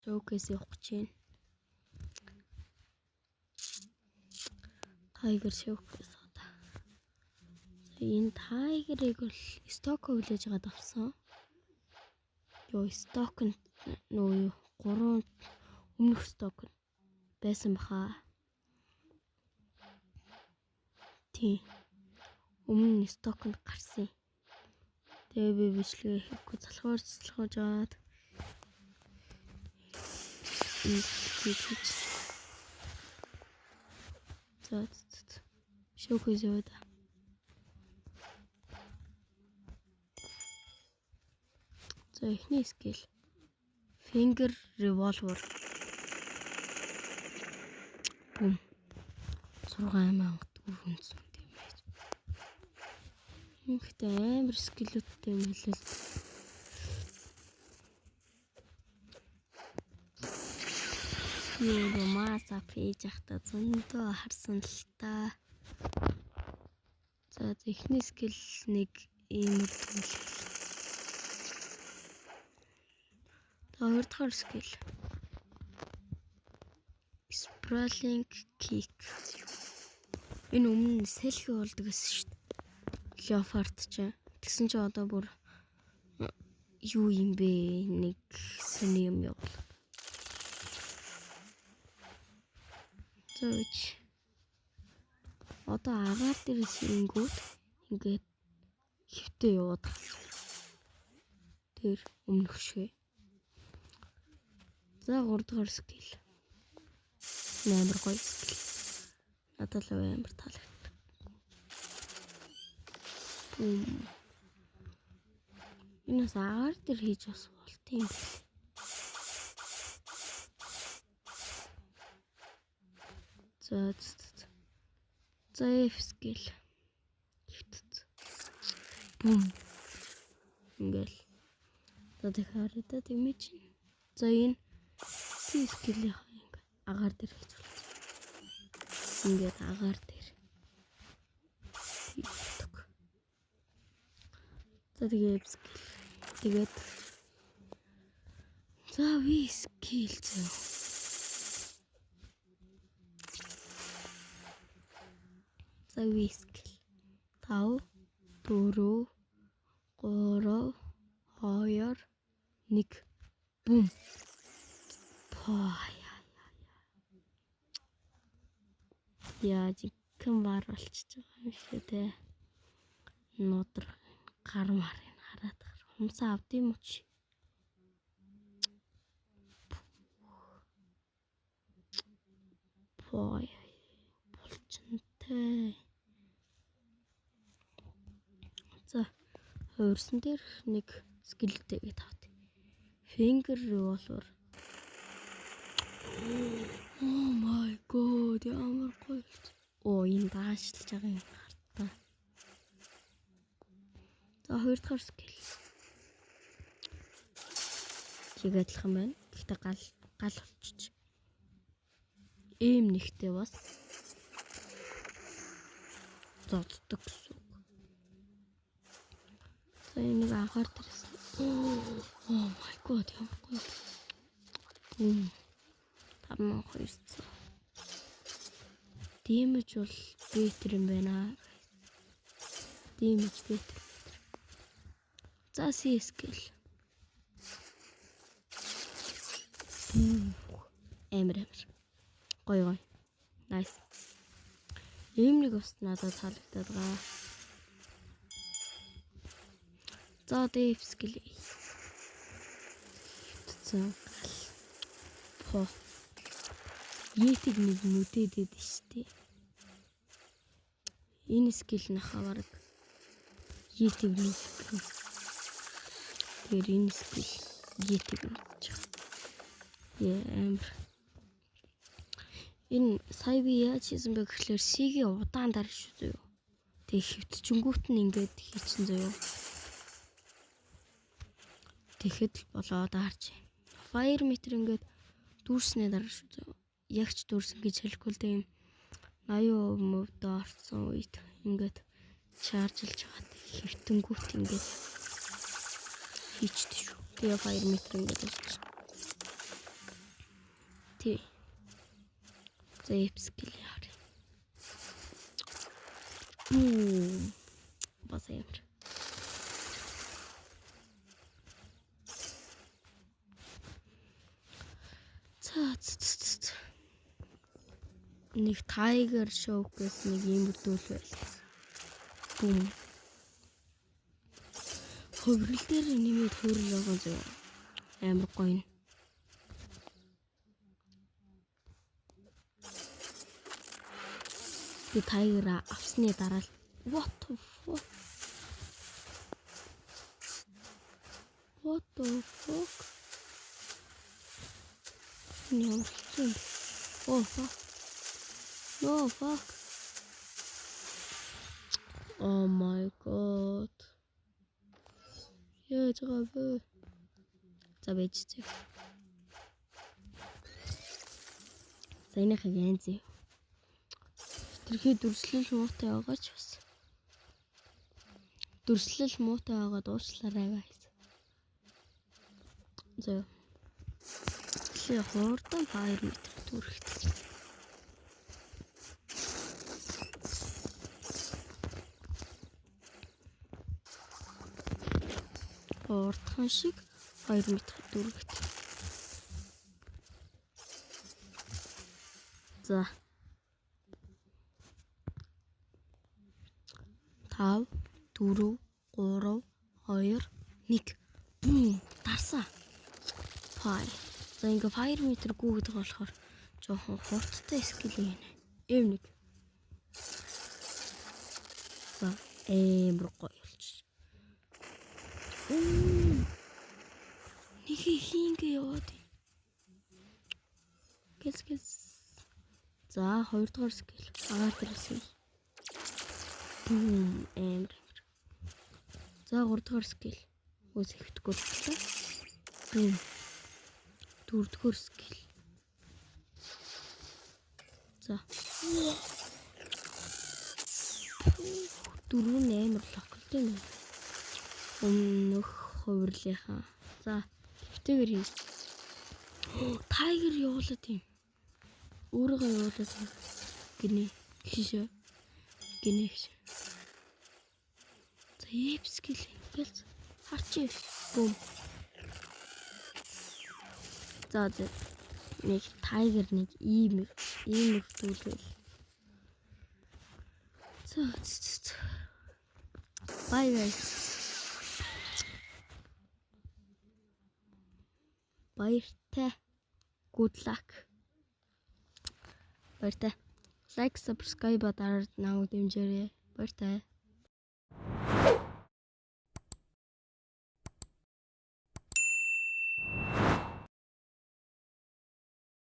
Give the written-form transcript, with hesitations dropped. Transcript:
Showcase явах гэж байна. Tiger showcase одоо. Энэ Tiger-ыг бол сток хүлээж аваад авсан. Сток нь нөө 3 өмнөх сток байсан баха. Тий. Өмнө нь стокнд гарсан. Тэгээ би бичлэгээ хийхгүй залхуурж аваад шоукейс яваад. За эхний скил finger revolver. 6000 төгрөг үнэсэн юм байж. Ихтэй амар скиллүүдтэй юм хэлээ. Юу маса пэйж ахта зөндөө харсан л та. За эхний скил нэг ийм л. Хоёр дахь скил sprawling kick. Энэ өмнө сэлхи болдог гэсэн шүү дээ. Leopard ч. Тэгсэн чи одоо бүр юу юм бэ? Нэг сони юм явал. Зөөч. Одоо агаар дээрээс ингээд хөвтөө яваад. Тэр өмнөх швэ. За 3 дахь скил. Амар гоё скил. Надад л амар таалагддаг. Энэс агаар дээр хийж бас болт юм бэл. За F скил. Ингээл. Одоо дахиад тийм чинь. За энэ C скил ингээ агаар дээр хийж болж. Ингээд агаар дээр. За тэгээ скил. Тэгээд за V скил зөө. За V скил. 5 4 3 2 1 бум. Яа жигхэн бар болчихж байгаа юм шиг те. Нуудар гар марыг хараад хумсаа авдим уу чи? Болчонтэй. За хуурсан дээр нэг скиллтэйгээ тавт. Finger revolver. Oh my god, ямар гоё. Энэ даашилж байгаа юм хартаа. За хоёр дахь скил. Чиг адилхан байна. Гэхдээ гал болчих. Эм нэгтэй бас зоддог гэсэн үг. За энийг анхаар дээрээс. Oh my god, ямар гоё. 5200. Damage бол better юм байна. Damage better. За C skill. Амар. Гоё. Nice. Ийм нэг бас надад таалагдаад байгаа. За D skill. Етиг нэг нүдэдэд штэ. Энэ скил нахавар етиг нүд. Тэр энэ скил етиг нүдж. Амар. Энэ сая би яаж хийсэн бэ гэхлээр C-ийн удаан дараа шүү зөө. Тэг хөвтчөнгүүт нь ингээд хийчихсэн зөө. Тэгэхэд л болоод харж. Fire meter ингээд дүүрснээ дараа шүү зөө. Ягч дүүрсэн гэж хэлэхгүй л дээ. 80% мөвдө орсон үед ингээд чаржилж хагаад хөвтөнгүүт ингээд хийчихдээ шүү. Тэгээ fire meter ингээд дуусчих. Окей. За эпскил яар. Бас ямар. За. Нэг Tiger Showcase нэг иймэрдүүл байл. Бум. Хөврөл дээр нэмээд хөрөл байгаа зөө. Амар гоё. Би Tiger авсны дараа л what the fuck? Нямцэн. Oh fuck. No fuck. Oh my god. Яа зав. За бэж. Саяныхыг янзээ. Тэрхий дүрслэл муутай байгаа ч бас. Дүрслэл муутай байгаа дуучлаарай guys. За. Тэгээ хурдан 2 метр түрхт. Хурдан шиг 2 метр түрхт. За. 5 4 3 2 1 дарсан. Фай. За ингээ fire meter гүгээд байгаа болохоор жоохон хурдтай скил гинэ. Эв нэг. За амар гоё болчих. Нэг хингээ яваад. Гэс. За 2 дугаар скил. Агаар дэрсэн. Амар. За 3 дугаар скил. Үс ихэдэггүй л та. 4 дугаар скил. За. 4 амар локалт юм. Өмнөх хувирлынхаа. За, хэвтэйгэр хий. Tiger явуулаад юм. Өөрийгөө явуулаад юм. Гинэ. Хишээ. Гинэ. За, эпскил хэлц. Харчи. Бум. За, нэг Tiger нэг ийм зүйлэл. За. Bye guys. Баяртай. Good luck. Баяртай. Like, subscribe дараад намайг дэмжээрэй. Баяртай.